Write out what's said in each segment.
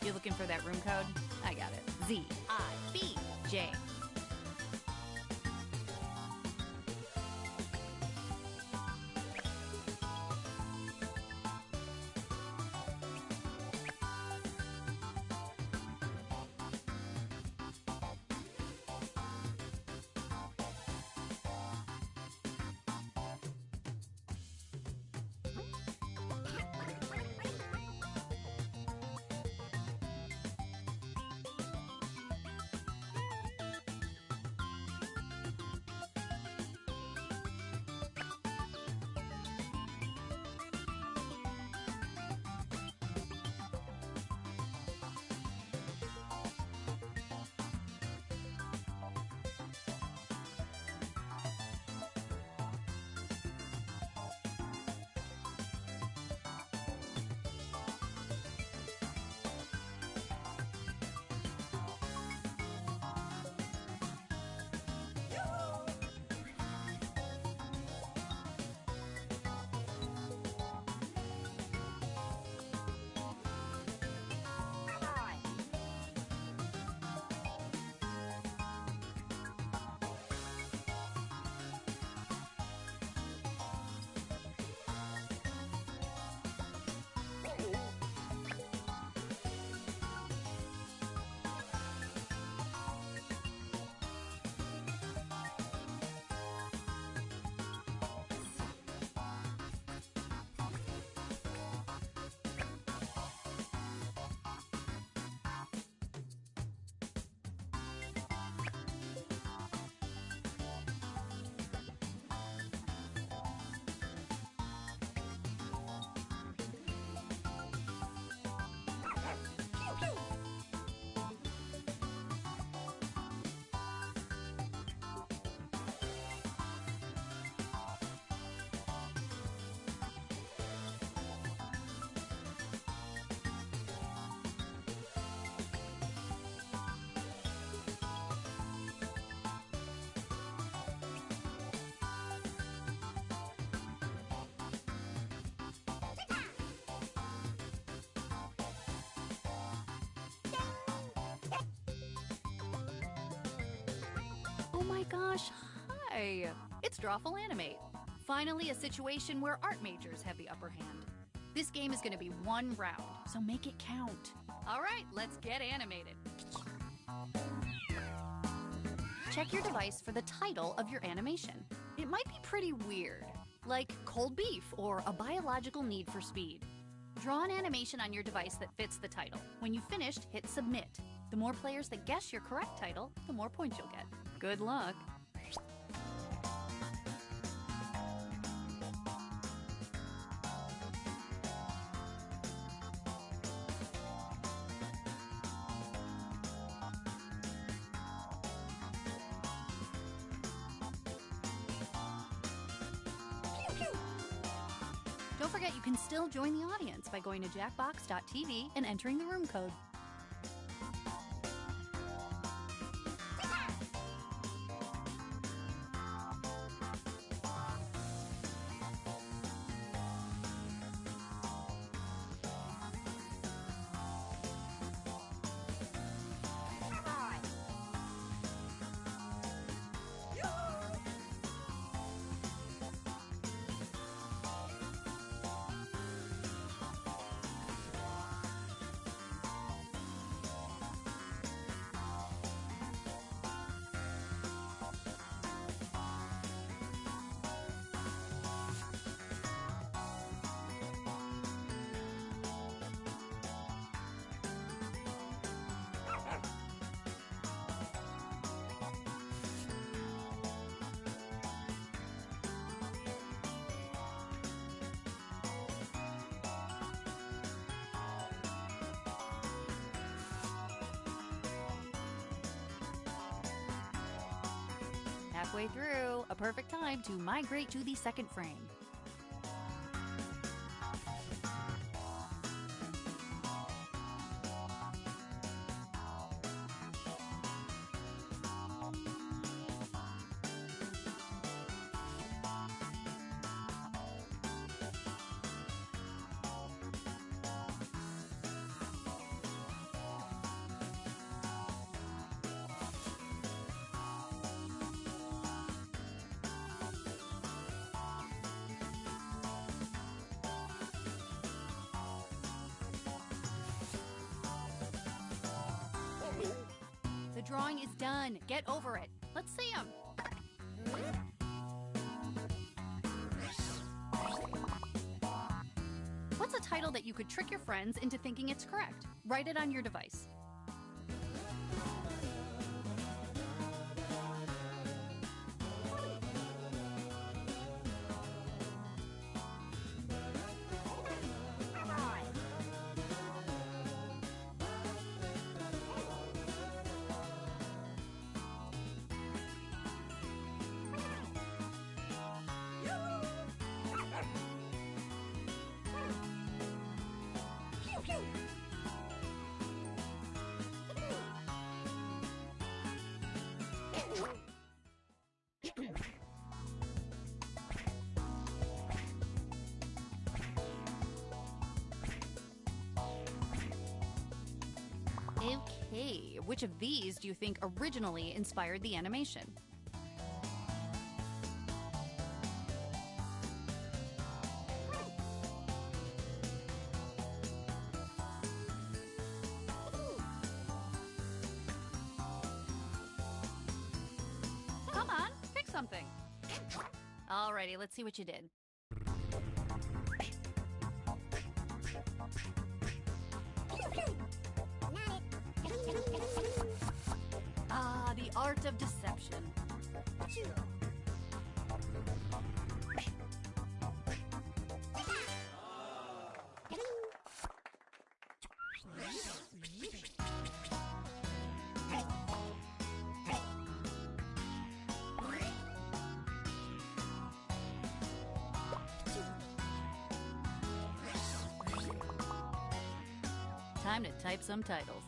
You looking for that room code? I got it. ZIBJ. Gosh, hi! It's Drawful Animate. Finally, a situation where art majors have the upper hand. This game is going to be one round, so make it count. All right, let's get animated. Check your device for the title of your animation. It might be pretty weird, like cold beef or a biological need for speed. Draw an animation on your device that fits the title. When you've finished, hit submit. The more players that guess your correct title, the more points you'll get. Good luck. Don't forget you can still join the audience by going to jackbox.tv and entering the room code. Halfway through, a perfect time to migrate to the second frame. drawing is done. Get over it. Let's see him. What's a title that you could trick your friends into thinking it's correct? Write it on your device. Okay, which of these do you think originally inspired the animation? Come on, pick something. Alrighty, let's see what you did. Ah, the art of deception. Time to type some titles.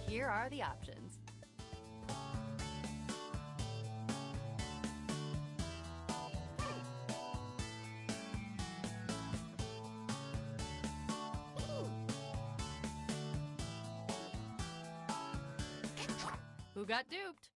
Here are the options. Who got duped?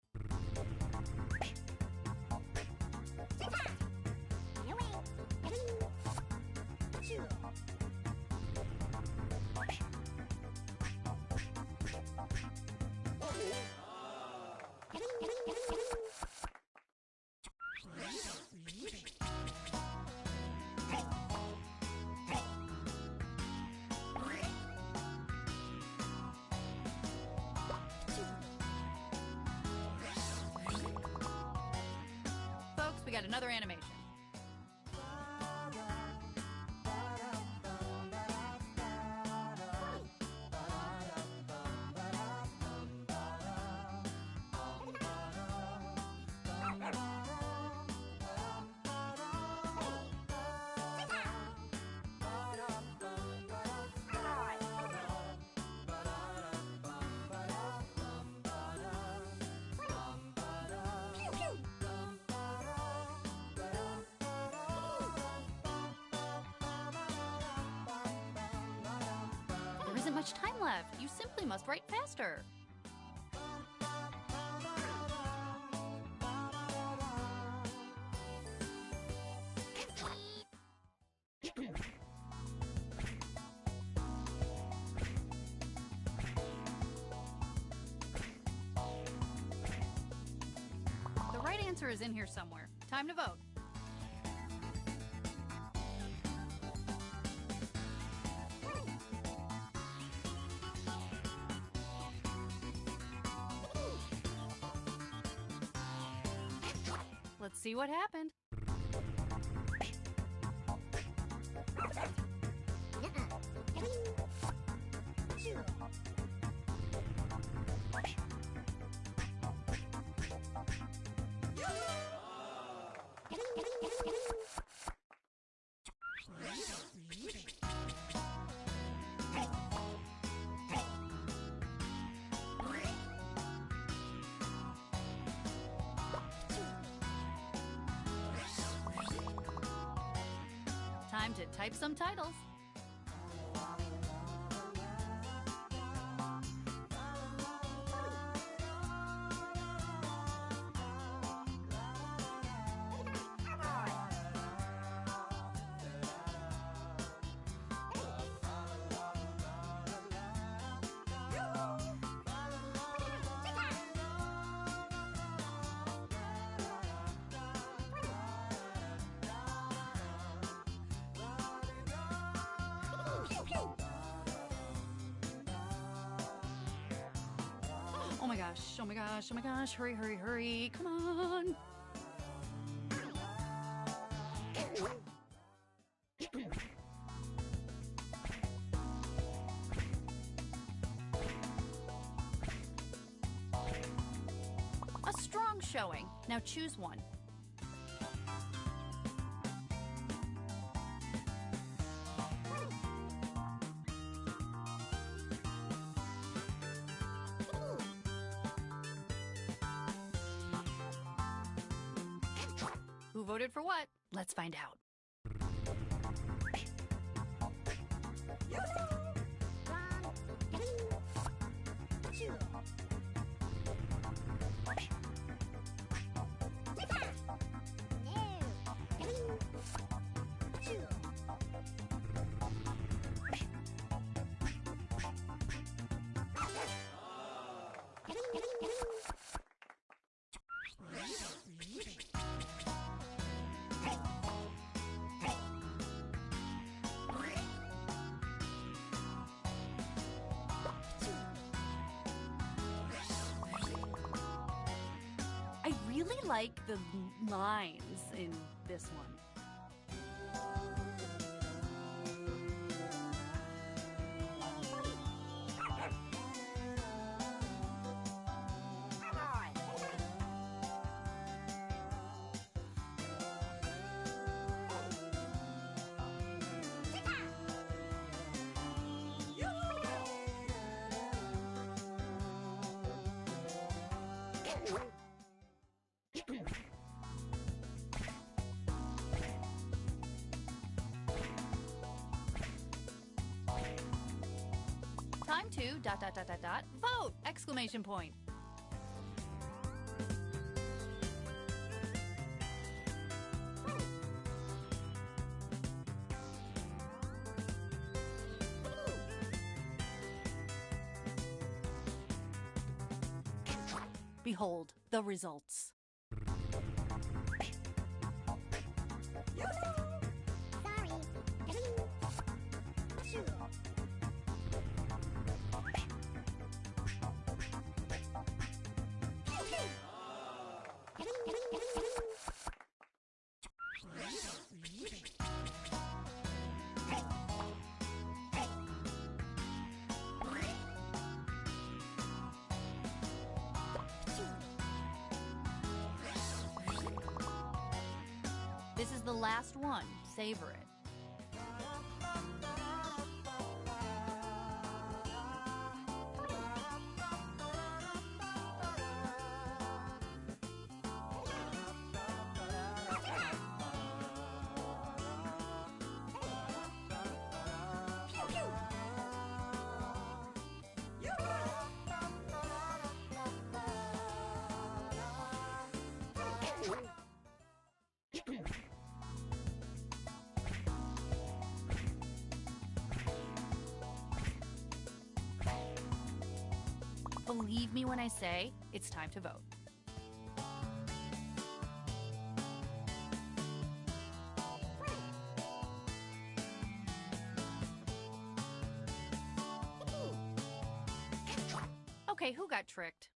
Folks, we got another animation. There isn't much time left. You simply must write faster. The right answer is in here somewhere. Time to vote. Let's see what happened. Time to type some titles. Oh my gosh, oh my gosh, oh my gosh, hurry, hurry, hurry, come on. A strong showing. Now choose one. Who voted for what? Let's find out. I really like the lines in this one. Time to ... vote! Exclamation point. Behold the results. This is the last one. Savor it. Believe me when I say it's time to vote. Okay, who got tricked?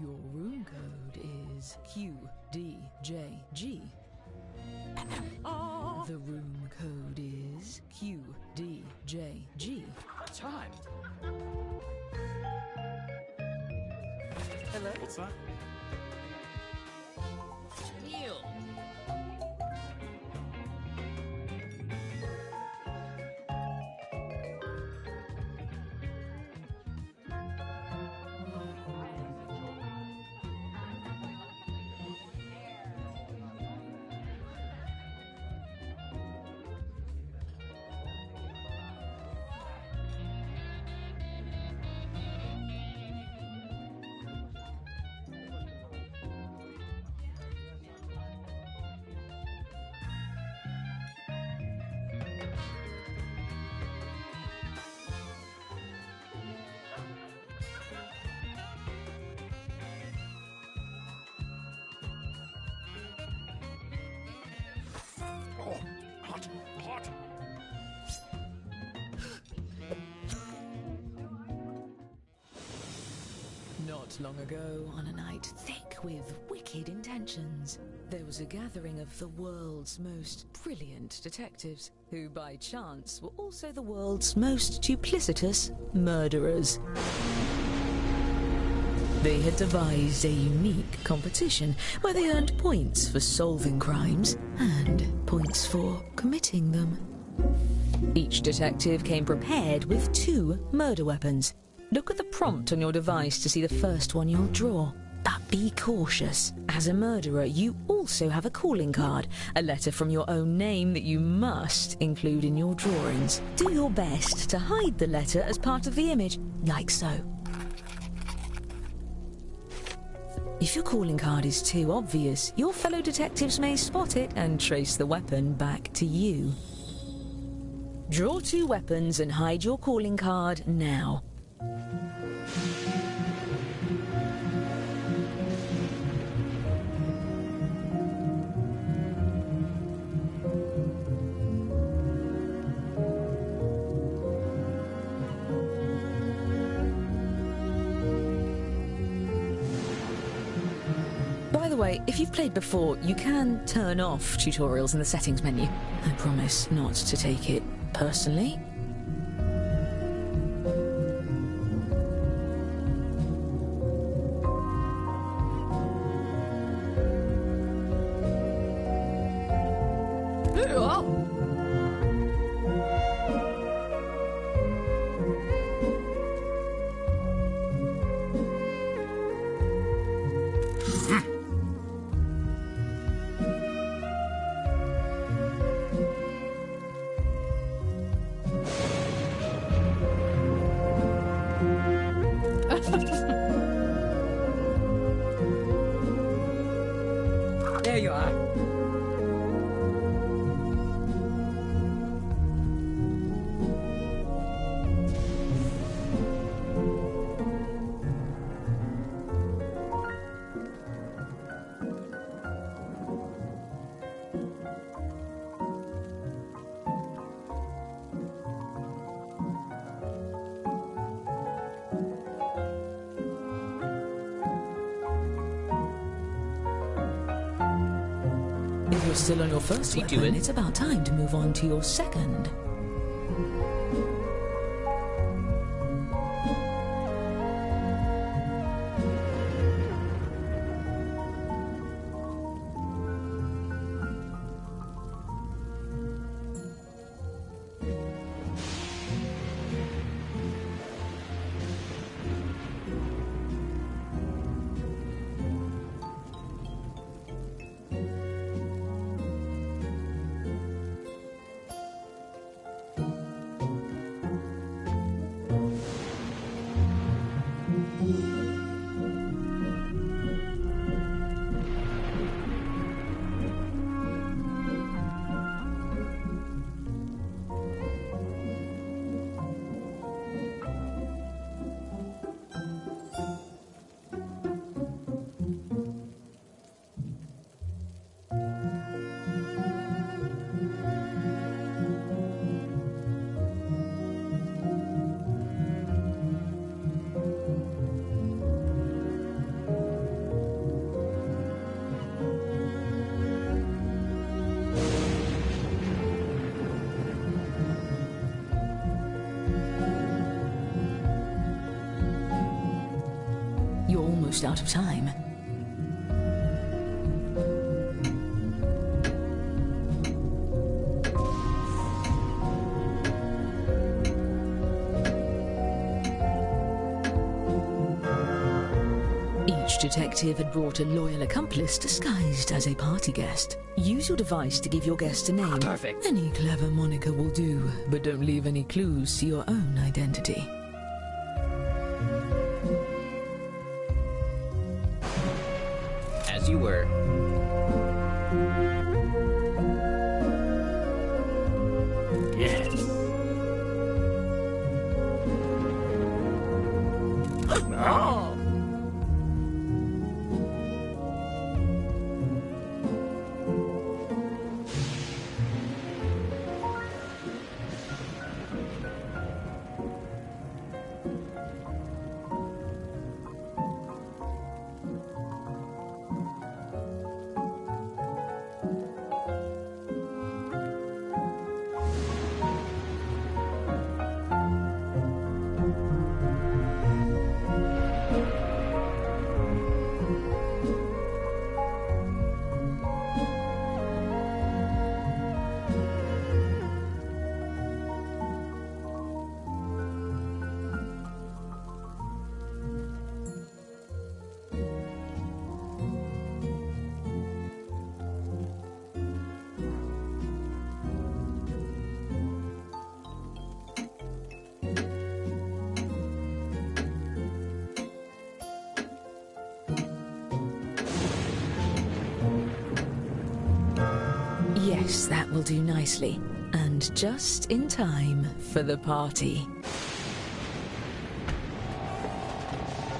Your room code is QDJG. The room code is QDJG. Timed. Hello? What's that? Neil. Oh, hot, hot. Not long ago, on a night thick with wicked intentions, there was a gathering of the world's most brilliant detectives, who by chance were also the world's most duplicitous murderers. They had devised a unique competition where they earned points for solving crimes and points for committing them. Each detective came prepared with 2 murder weapons. Look at the prompt on your device to see the first one you'll draw. But be cautious. As a murderer, you also have a calling card, a letter from your own name that you must include in your drawings. Do your best to hide the letter as part of the image, like so. If your calling card is too obvious, your fellow detectives may spot it and trace the weapon back to you. Draw 2 weapons and hide your calling card now. By the way, if you've played before, you can turn off tutorials in the settings menu. I promise not to take it personally. There you are. If you're still on your first you weapon, doing? it's about time to move on to your second. almost out of time. Each detective had brought a loyal accomplice disguised as a party guest. Use your device to give your guest a name. Perfect. Any clever moniker will do, but don't leave any clues to your own identity. As you were. Yes. Oh. Yes, that will do nicely. And just in time for the party.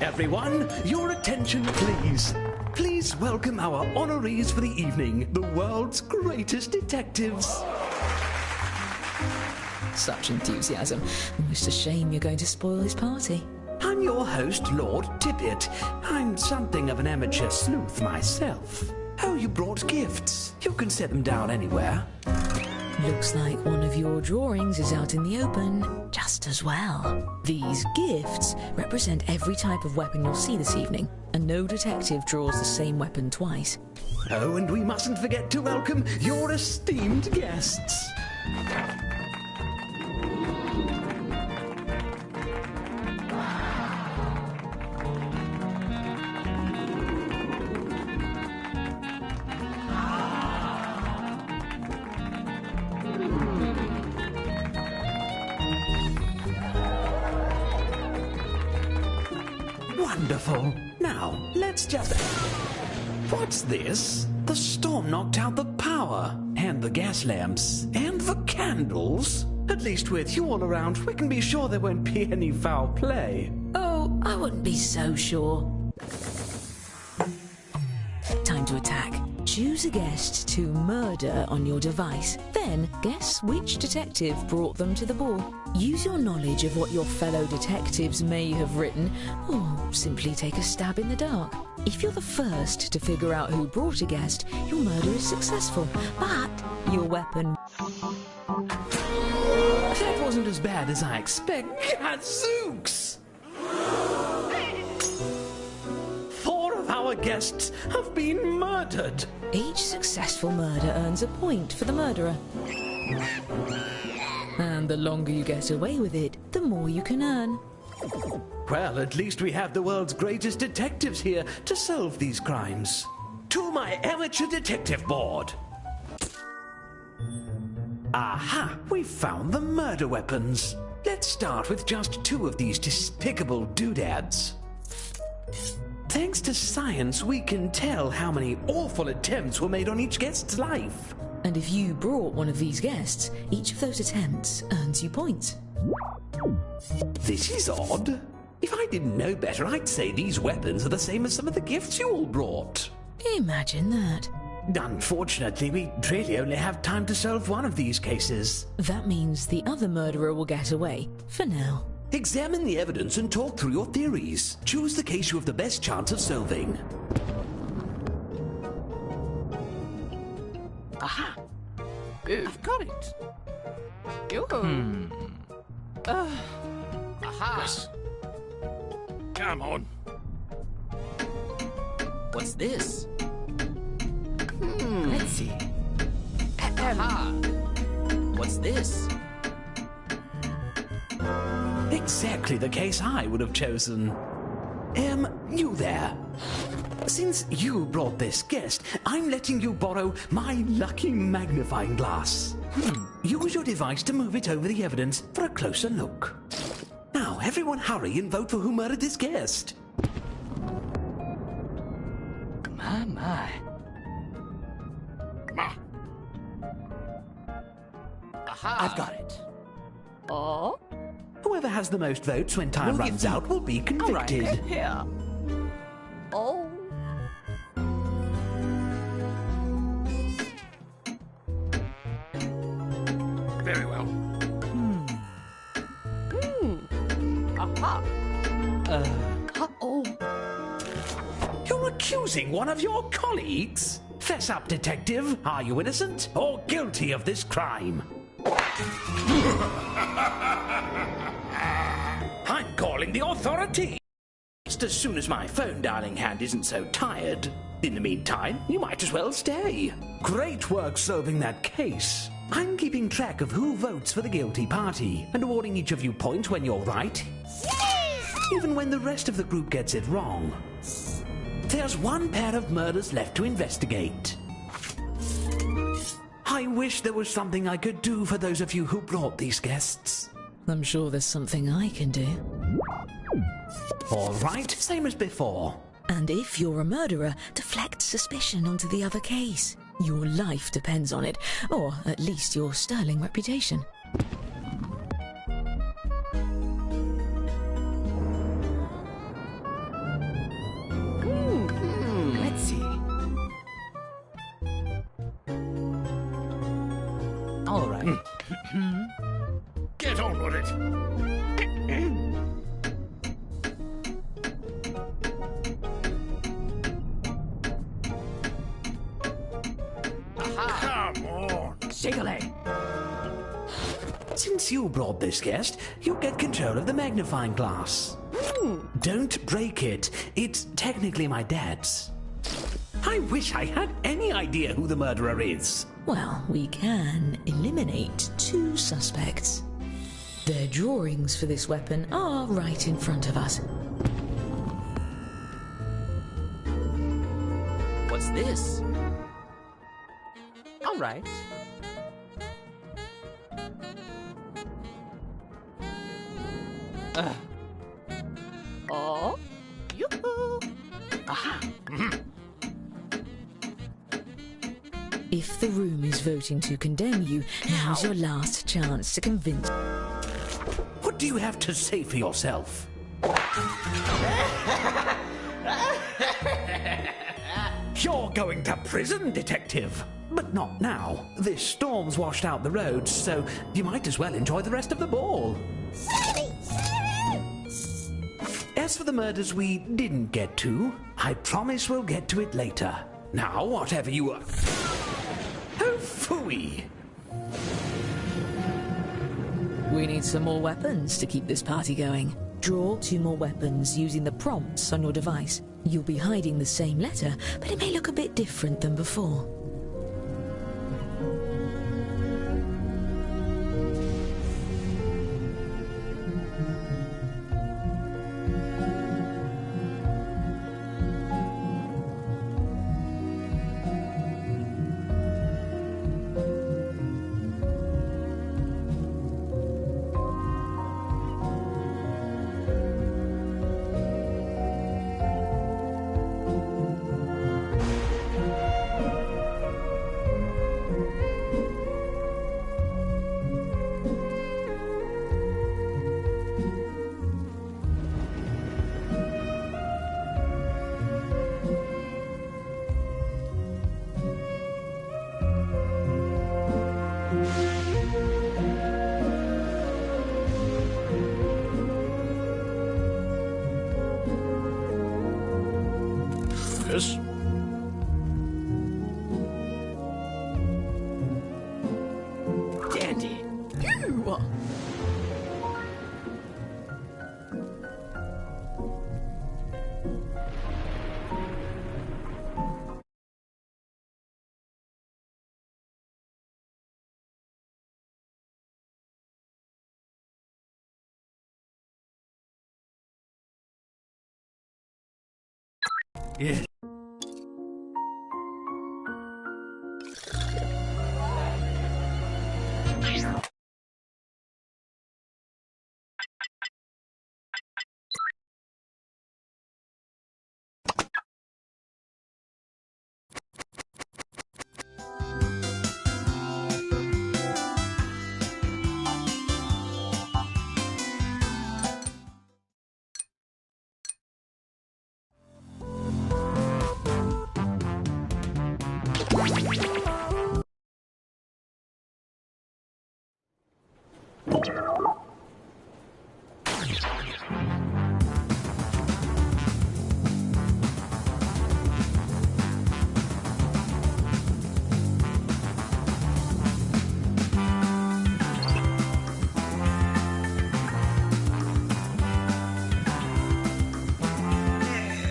Everyone, your attention please. Please welcome our honorees for the evening, the world's greatest detectives. Such enthusiasm. Almost a shame you're going to spoil his party. I'm your host, Lord Tippett. I'm something of an amateur sleuth myself. Oh, you brought gifts. You can set them down anywhere. Looks like one of your drawings is out in the open, just as well. These gifts represent every type of weapon you'll see this evening, and no detective draws the same weapon twice. Oh, and we mustn't forget to welcome your esteemed guests. Wonderful. Now, let's just... What's this? The storm knocked out the power, and the gas lamps, and the candles. At least with you all around, we can be sure there won't be any foul play. Oh, I wouldn't be so sure. Time to attack. Choose a guest to murder on your device. Then guess which detective brought them to the ball. Use your knowledge of what your fellow detectives may have written, or simply take a stab in the dark. If you're the first to figure out who brought a guest, your murder is successful, but your weapon... That wasn't as bad as I expect. Gadzooks! 4 of our guests have been murdered. Each successful murder earns a point for the murderer. And the longer you get away with it, the more you can earn. Well, at least we have the world's greatest detectives here to solve these crimes. To my amateur detective board. Aha! We've found the murder weapons. Let's start with just 2 of these despicable doodads. Thanks to science, we can tell how many awful attempts were made on each guest's life. And if you brought one of these guests, each of those attempts earns you points. This is odd. If I didn't know better, I'd say these weapons are the same as some of the gifts you all brought. Imagine that. Unfortunately, we really only have time to solve one of these cases. That means the other murderer will get away, for now. Examine the evidence and talk through your theories. Choose the case you have the best chance of solving. Aha! I've got it. Aha! Yes. Come on. What's this? Let's see. Aha! What's this? Exactly the case I would have chosen. You there. Since you brought this guest, I'm letting you borrow my lucky magnifying glass. Use your device to move it over the evidence for a closer look. Now, everyone hurry and vote for who murdered this guest. My. Aha! I've got it. Oh? Whoever has the most votes when time Will you runs be- out will be convicted. Here. Oh. Very well. Aha. Uh-oh. You're accusing one of your colleagues? Fess up, detective. Are you innocent or guilty of this crime? I'm calling the authorities. Just as soon as my phone dialing hand isn't so tired. In the meantime, you might as well stay. Great work solving that case. I'm keeping track of who votes for the guilty party and awarding each of you points when you're right, even when the rest of the group gets it wrong. There's one pair of murders left to investigate. I wish there was something I could do for those of you who brought these guests. I'm sure there's something I can do. All right, same as before. And if you're a murderer, deflect suspicion onto the other case. Your life depends on it, or at least your sterling reputation. Let's see. All right. Get on with it. Come on. Shake a leg. Since you brought this guest, you get control of the magnifying glass. Don't break it. It's technically my dad's. I wish I had any idea who the murderer is. Well, we can eliminate 2 suspects. Their drawings for this weapon are right in front of us. What's this? All right. Oh? Yoo-hoo! Aha. If the room is voting to condemn you, now's your last chance to convince. What do you have to say for yourself? You're going to prison, detective. But not now. This storm's washed out the roads, so you might as well enjoy the rest of the ball. As for the murders we didn't get to, I promise we'll get to it later. Now, whatever you are... Oh, phooey! We need some more weapons to keep this party going. Draw 2 more weapons using the prompts on your device. You'll be hiding the same letter, but it may look a bit different than before. Yes. Dandy. You. Yes.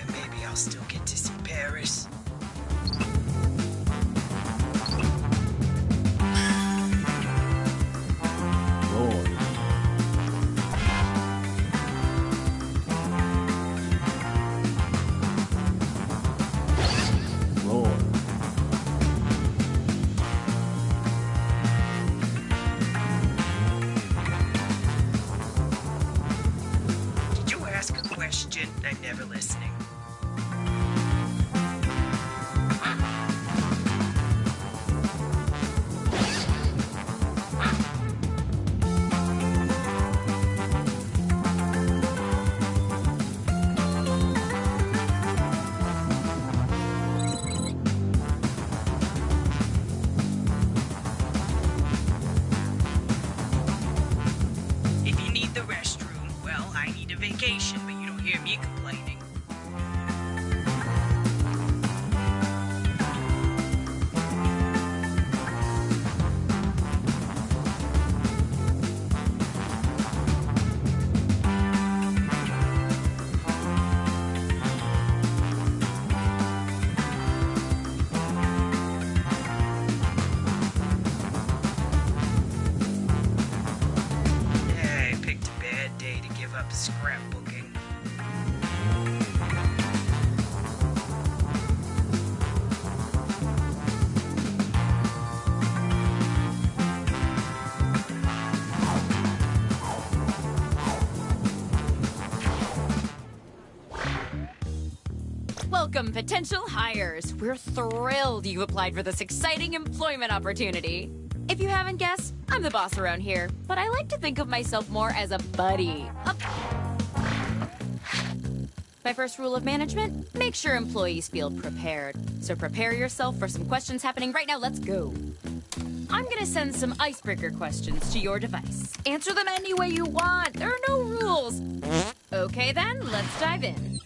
Maybe I'll still get to see Paris. Lord. Lord. Did you ask a question? I'm never listening. If you need the restroom, well, I need a vacation, but you don't hear me complaining. I picked a bad day to give up scrapbooking. Welcome, potential hires. We're thrilled you applied for this exciting employment opportunity. If you haven't guessed, I'm the boss around here, but I like to think of myself more as a buddy. My first rule of management, make sure employees feel prepared. So prepare yourself for some questions happening right now. Let's go. I'm gonna send some icebreaker questions to your device. Answer them any way you want. There are no rules. Okay then, let's dive in.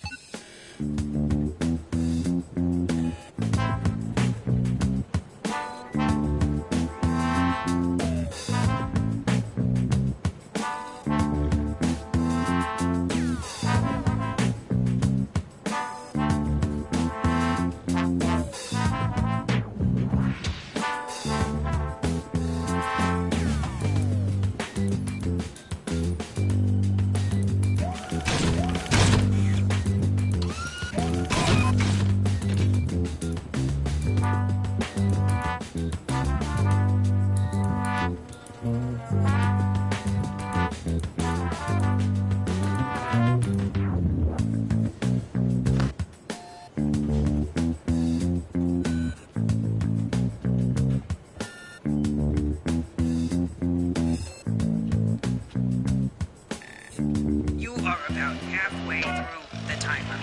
You are about halfway through the timer.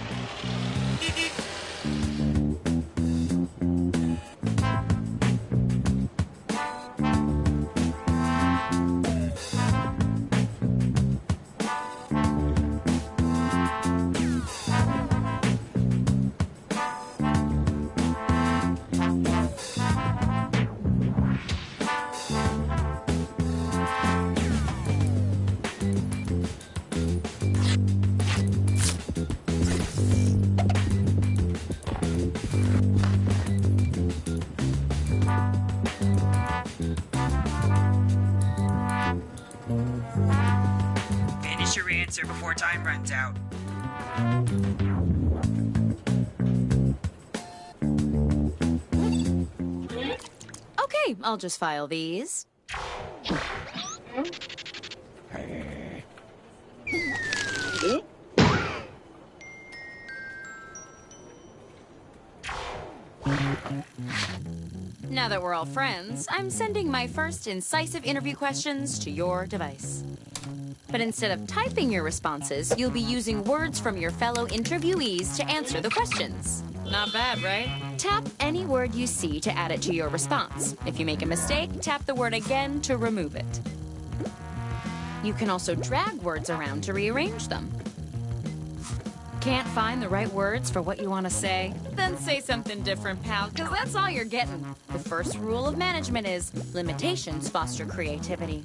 Finish your answer before time runs out. Okay, I'll just file these. Now that we're all friends, I'm sending my first incisive interview questions to your device. But instead of typing your responses, you'll be using words from your fellow interviewees to answer the questions. Not bad, right? Tap any word you see to add it to your response. If you make a mistake, tap the word again to remove it. You can also drag words around to rearrange them. Can't find the right words for what you want to say? Then say something different, pal, because that's all you're getting. The first rule of management is limitations foster creativity.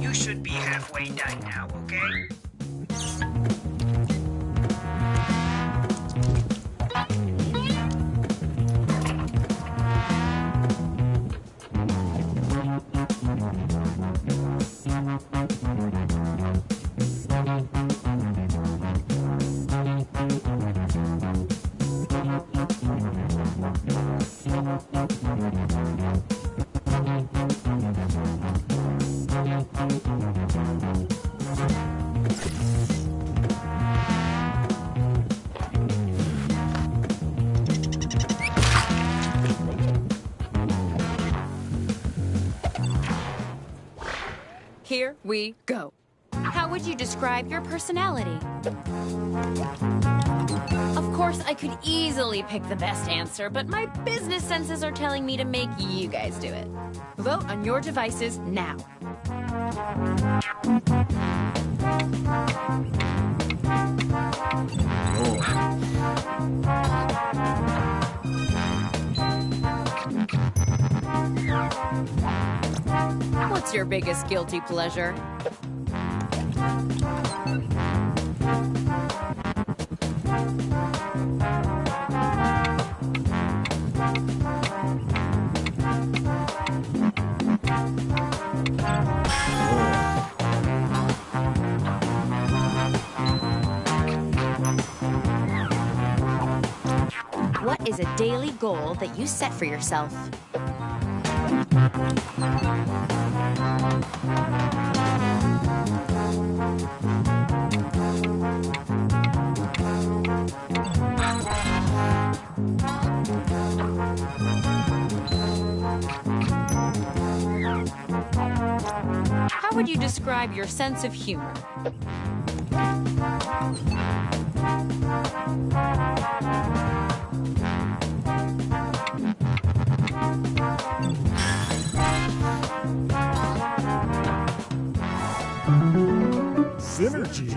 You should be halfway done now, okay? Here we go. How would you describe your personality? Of course, I could easily pick the best answer, but my business senses are telling me to make you guys do it. Vote on your devices now. What's your biggest guilty pleasure? What is a daily goal that you set for yourself? How would you describe your sense of humor? Synergy.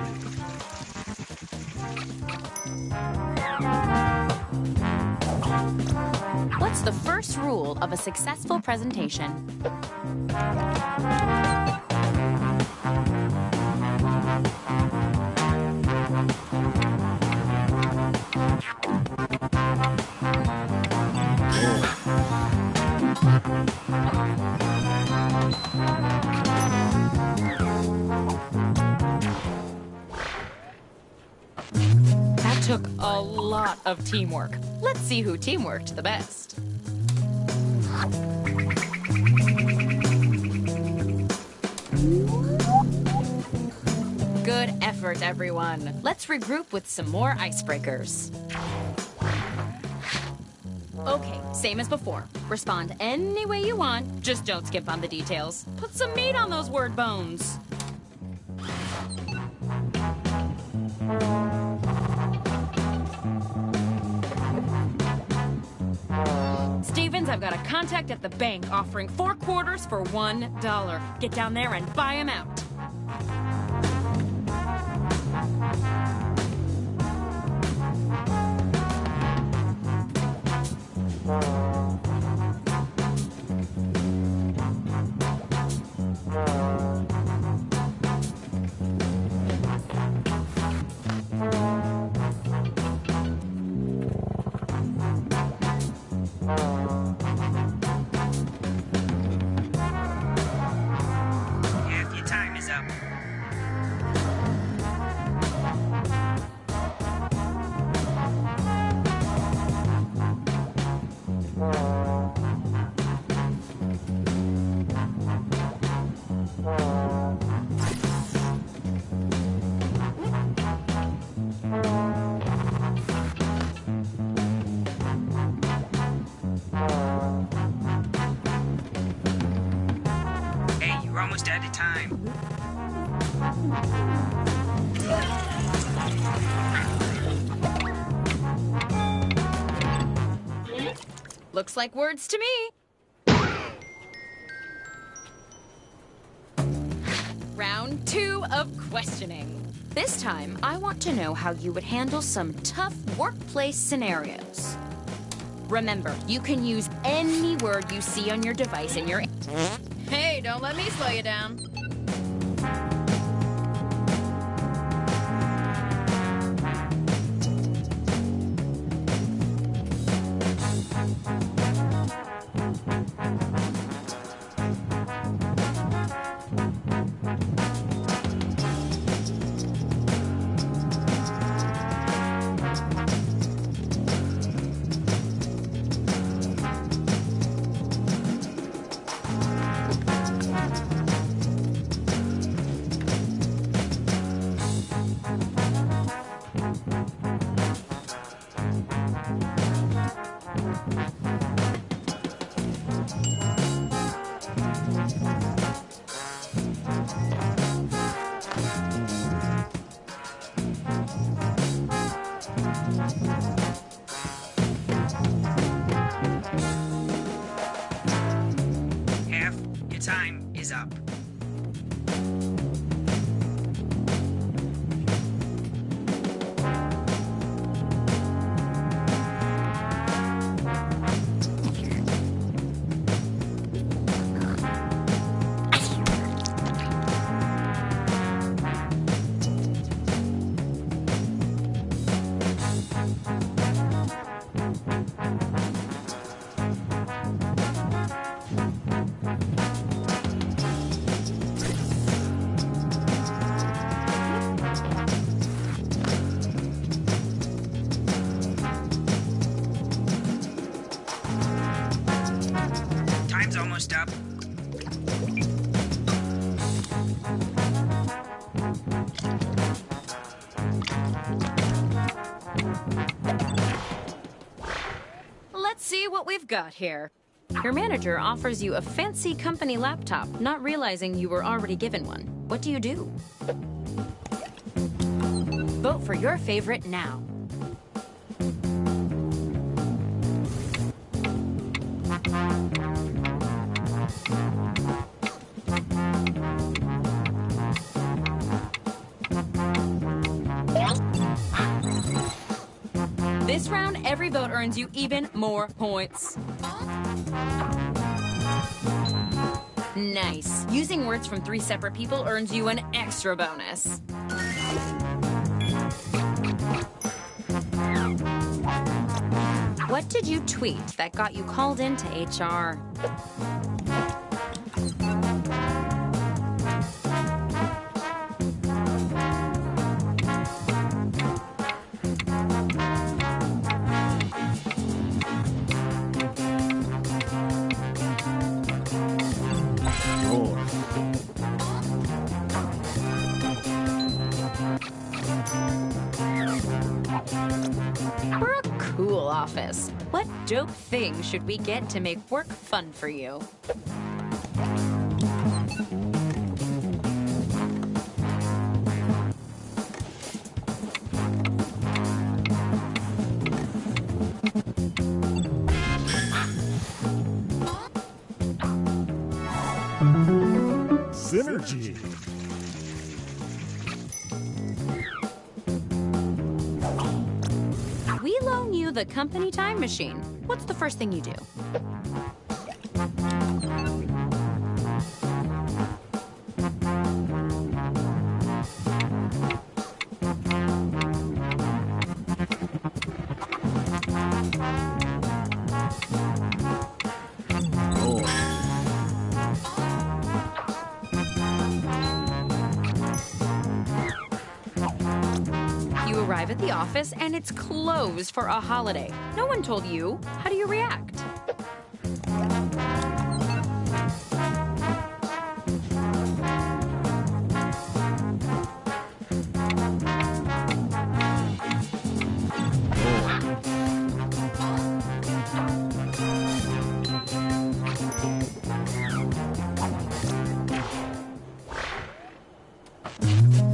What's the first rule of a successful presentation? That took a lot of teamwork. Let's see who teamworked the best. Good effort, everyone. Let's regroup with some more icebreakers. Okay, same as before. Respond any way you want, just don't skimp on the details. Put some meat on those word bones. Stevens, I've got a contact at the bank offering 4 quarters for $1. Get down there and buy 'em out. Half your time is up. Hey, you're almost out of time. Looks like words to me. Round 2 of questioning. This time, I want to know how you would handle some tough workplace scenarios. Remember, you can use any word you see on your device in your... Hey, don't let me slow you down. Half your time is up. Time's almost up. Let's see what we've got here. Your manager offers you a fancy company laptop, not realizing you were already given one. What do you do? Vote for your favorite now. This round, every vote earns you even more points. Nice. Using words from 3 separate people earns you an extra bonus. What did you tweet that got you called into HR? We're a cool office. What dope thing should we get to make work fun for you? Synergy. We loan you the company time machine. What's the first thing you do? You arrive at the office and it's closed for a holiday. No one told you. How do you react?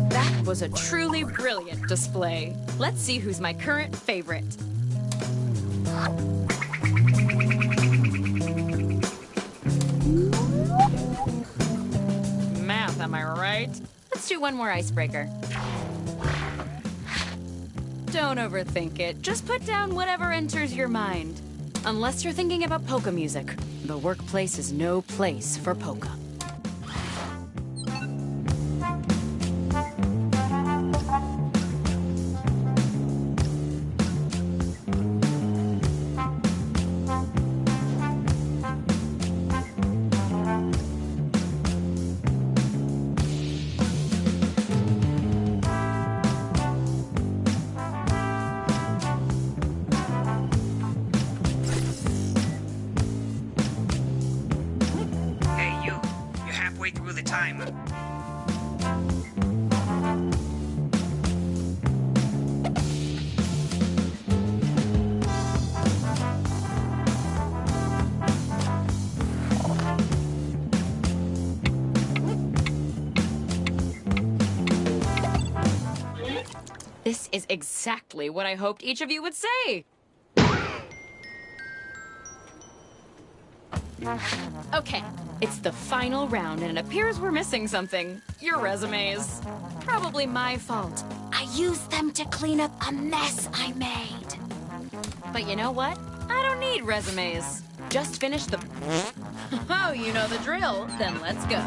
That was a truly brilliant display. Let's see who's my current favorite. Math, am I right? Let's do one more icebreaker. Don't overthink it. Just put down whatever enters your mind. Unless you're thinking about polka music. The workplace is no place for polka. Hey, you. You're halfway through the timer. This is exactly what I hoped each of you would say. Okay, it's the final round and it appears we're missing something. Your resumes. Probably my fault. I used them to clean up a mess I made. But you know what? I don't need resumes. Just finish the... Oh, you know the drill. Then let's go.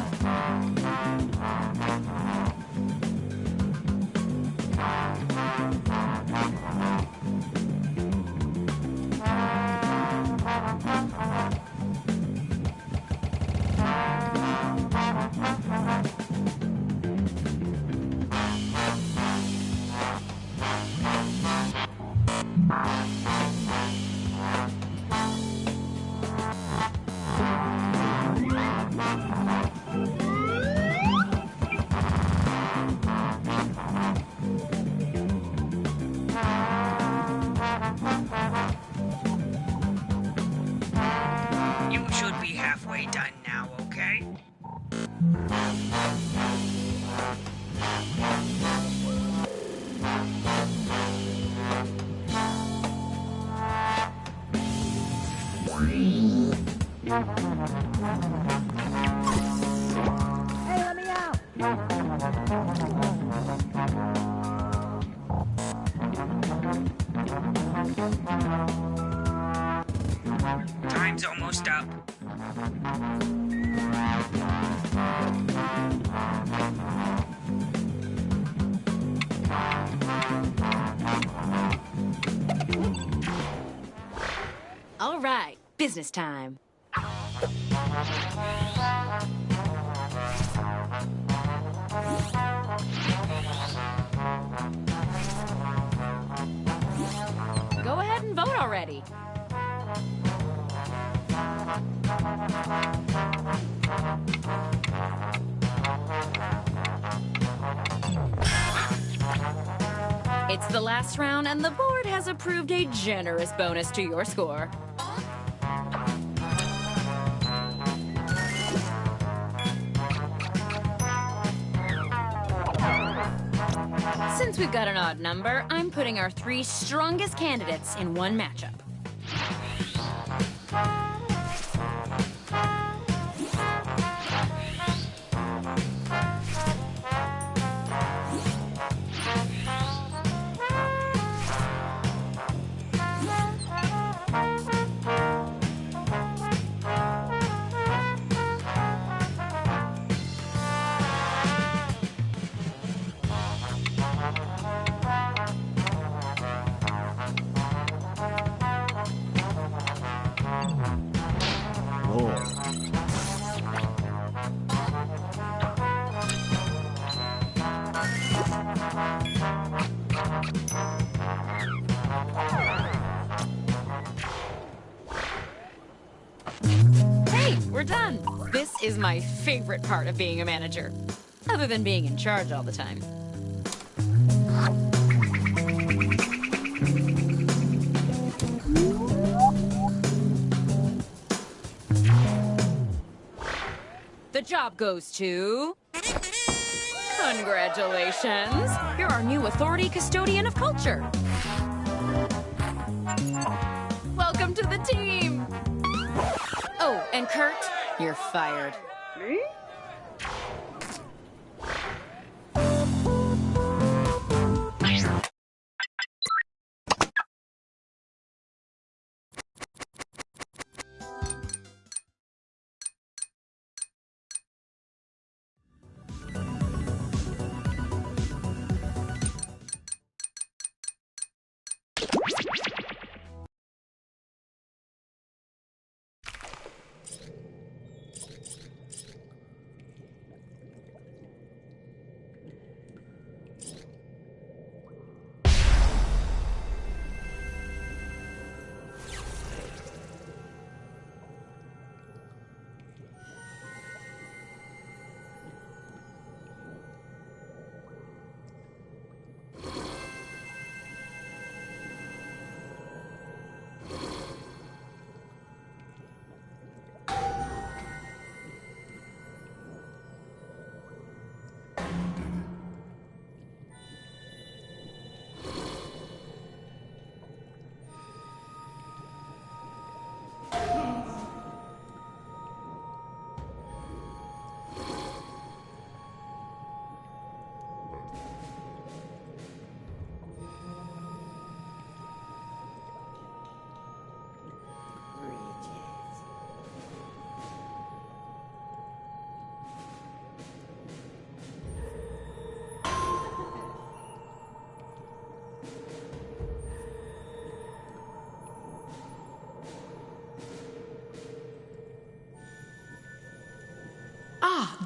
You should be halfway done now, okay? Hey, let me out! Time's almost up. All right, business time. Go ahead and vote already. It's the last round, and the board has approved a generous bonus to your score. Since we've got an odd number, I'm putting our 3 strongest candidates in one matchup. Hey, we're done! This is my favorite part of being a manager. Other than being in charge all the time. The job goes to... Congratulations! You're our new authority custodian of culture. Welcome to the team! Oh, and Kurt, you're fired. Me?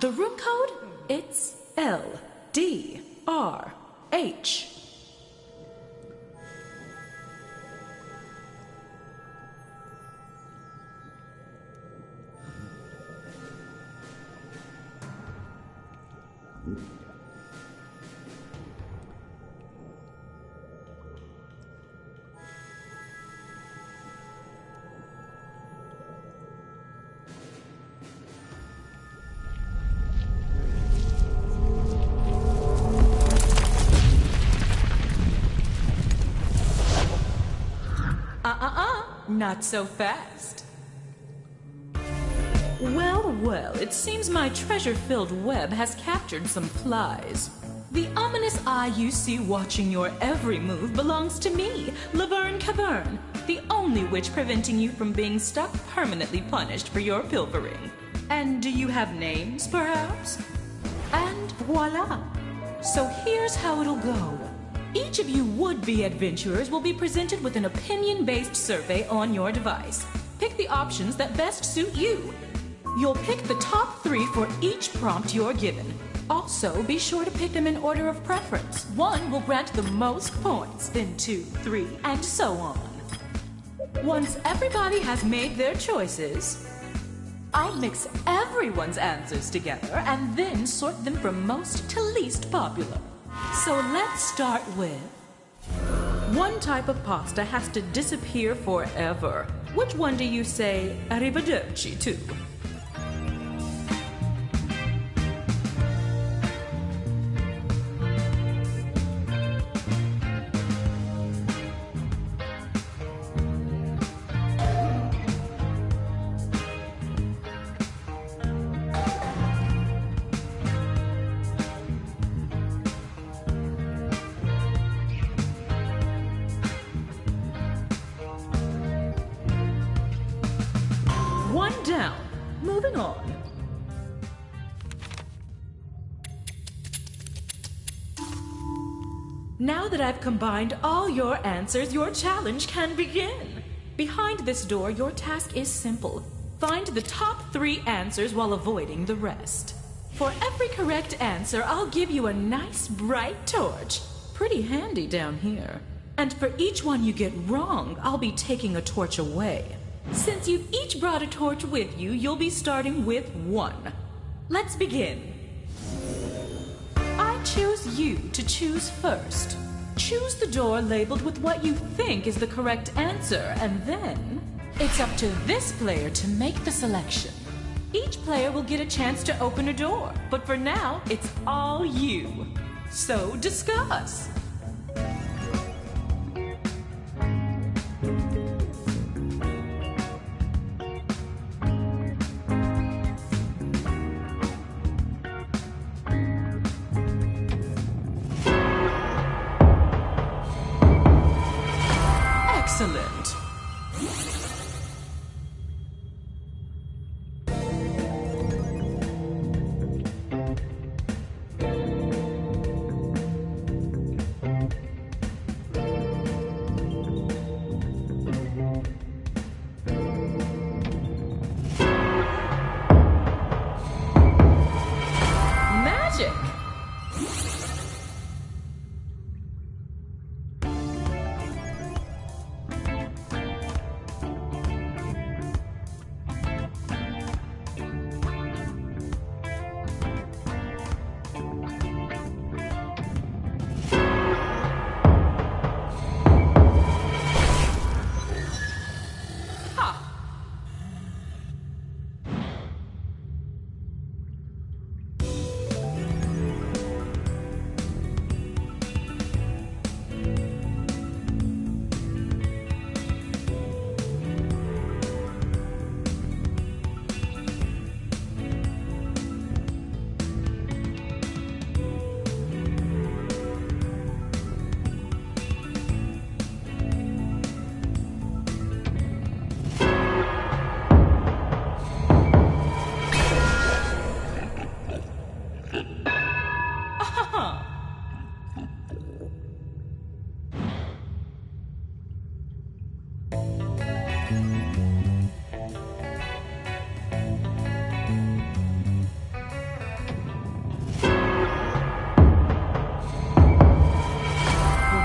The room code? It's LDRH. Not so fast. Well, well, it seems my treasure-filled web has captured some flies. The ominous eye you see watching your every move belongs to me, Laverne Cavern, the only witch preventing you from being stuck permanently punished for your pilfering. And do you have names, perhaps? And voila! So here's how it'll go. Each of you would-be adventurers will be presented with an opinion-based survey on your device. Pick the options that best suit you. You'll pick the top 3 for each prompt you're given. Also, be sure to pick them in order of preference. 1 will grant the most points, then 2, 3, and so on. Once everybody has made their choices, I'll mix everyone's answers together and then sort them from most to least popular. So let's start with One type of pasta has to disappear forever. Which one do you say arrivederci to? One down. Moving on. Now that I've combined all your answers, your challenge can begin. Behind this door, your task is simple. Find the top 3 answers while avoiding the rest. For every correct answer, I'll give you a nice bright torch. Pretty handy down here. And for each one you get wrong, I'll be taking a torch away. Since you've each brought a torch with you, you'll be starting with 1. Let's begin. I choose you to choose first. Choose the door labeled with what you think is the correct answer, and then it's up to this player to make the selection. Each player will get a chance to open a door, but for now, it's all you. So discuss. Excellent. Magic.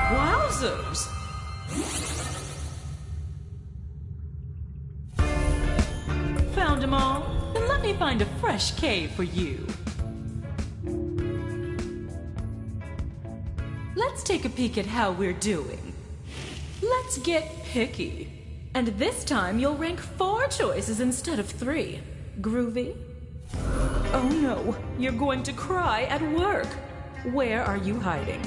Wowzers! Found them all? Then let me find a fresh cave for you. Let's take a peek at how we're doing. Let's get picky. And this time you'll rank 4 choices instead of 3. Groovy? Oh no, you're going to cry at work. Where are you hiding?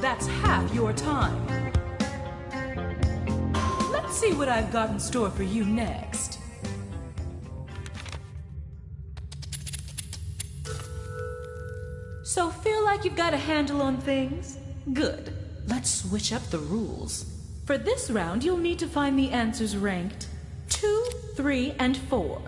That's half your time. Let's see what I've got in store for you next. So feel like you've got a handle on things? Good. let's switch up the rules. For this round, you'll need to find the answers ranked 2, 3, and 4.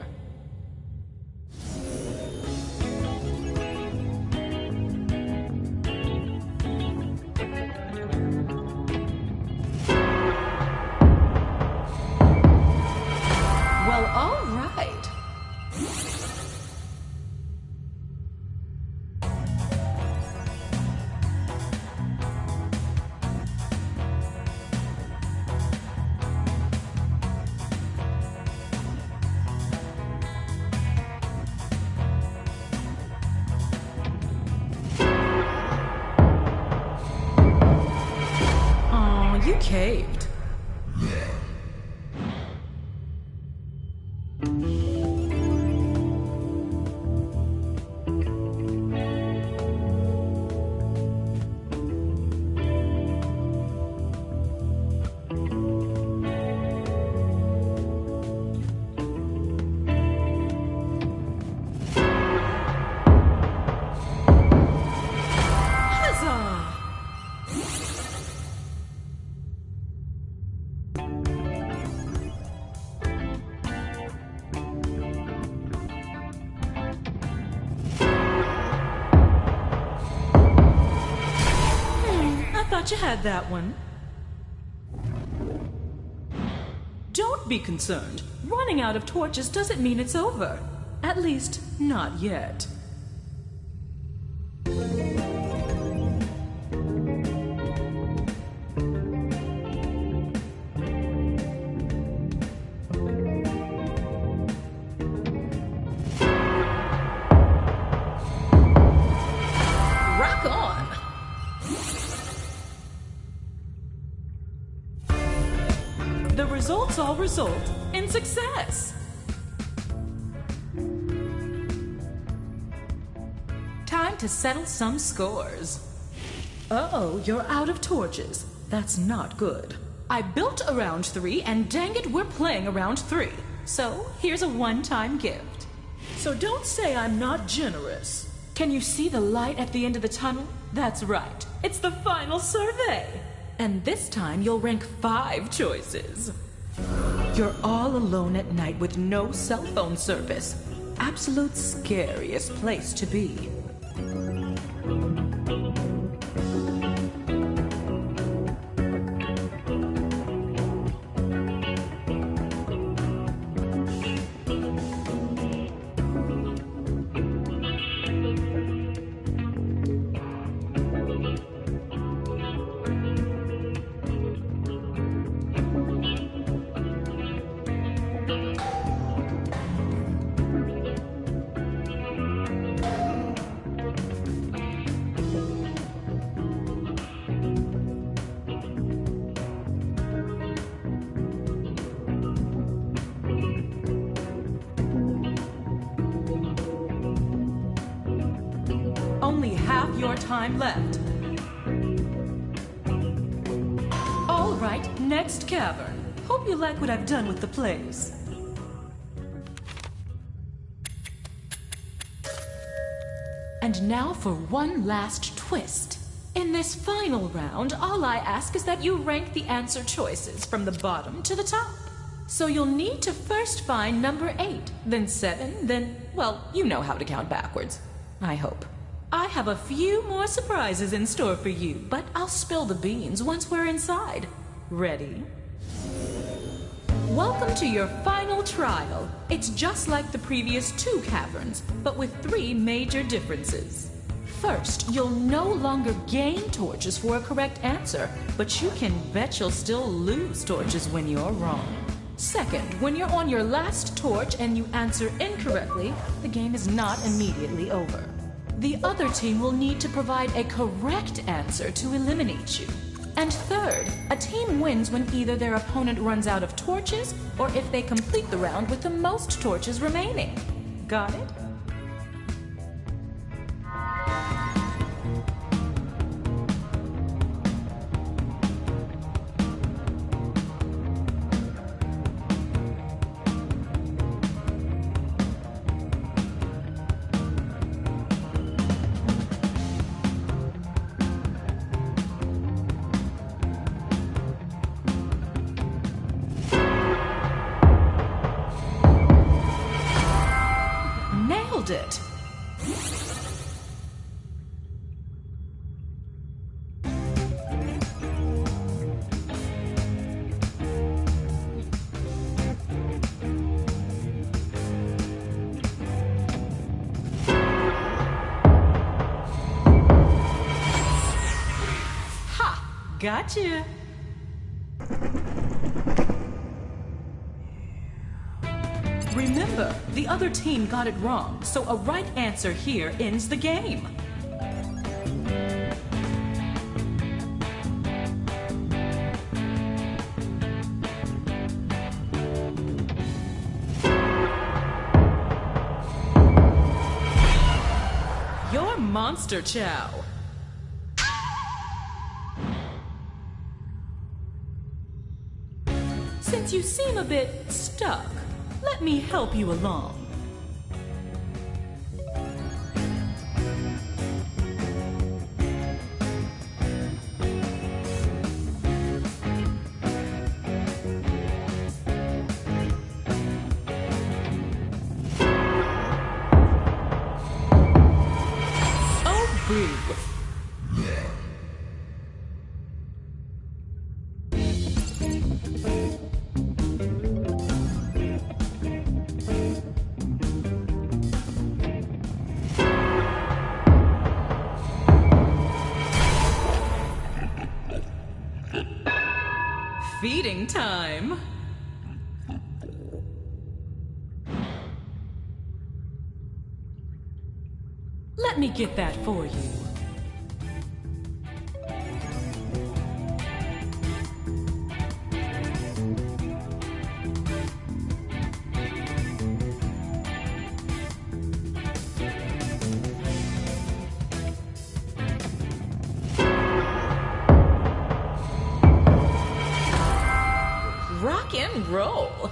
Well, all right. Aw, you caved. Huzzah! I thought you had that one. Don't be concerned. Running out of torches doesn't mean it's over. At least, not yet. Rock on! The results all result in success. Time to settle some scores. Uh-oh, you're out of torches. That's not good. I built a round 3, and dang it, we're playing a round 3. So, here's a one-time gift. So don't say I'm not generous. Can you see the light at the end of the tunnel? That's right. It's the final survey. And this time you'll rank 5 choices. You're all alone at night with no cell phone service. Absolute scariest place to be. Only half your time left. All right, next cavern. Hope you like what I've done with the place. And now for one last twist. In this final round, all I ask is that you rank the answer choices from the bottom to the top. So you'll need to first find number 8, then 7, then, well, you know how to count backwards. I hope. I have a few more surprises in store for you, but I'll spill the beans once we're inside. Ready? Welcome to your final trial. It's just like the previous 2 caverns, but with 3 major differences. First, you'll no longer gain torches for a correct answer, but you can bet you'll still lose torches when you're wrong. Second, when you're on your last torch and you answer incorrectly, the game is not immediately over. The other team will need to provide a correct answer to eliminate you. And third, a team wins when either their opponent runs out of torches or if they complete the round with the most torches remaining. Got it? nailed it! Ha! Gotcha! Remember, the other team got it wrong, so a right answer here ends the game. You're Monster Chow. Since you seem a bit stuck, let me help you along. Oh, boo. Feeding time. Let me get that for you. Rock and roll.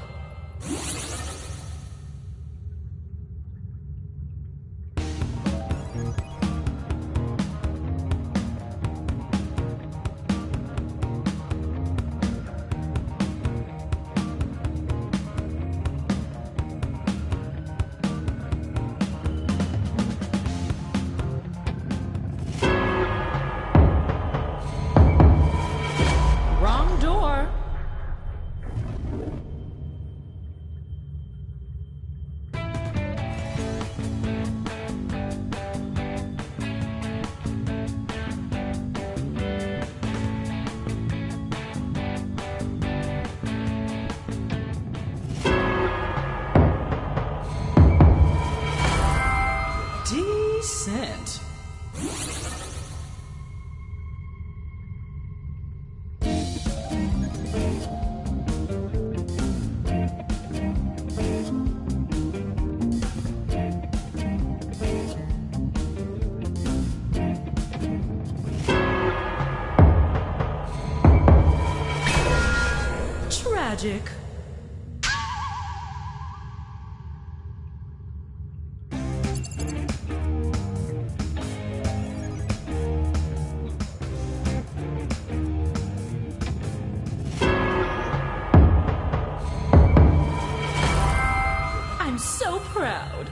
Wrong door. Decent. Tragic. I'm so proud.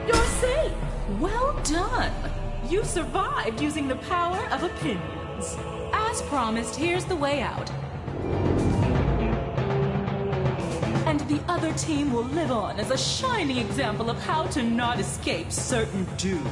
You're safe. Well done. You survived using the power of opinions. As promised, here's the way out. And the other team will live on as a shining example of how to not escape certain doom.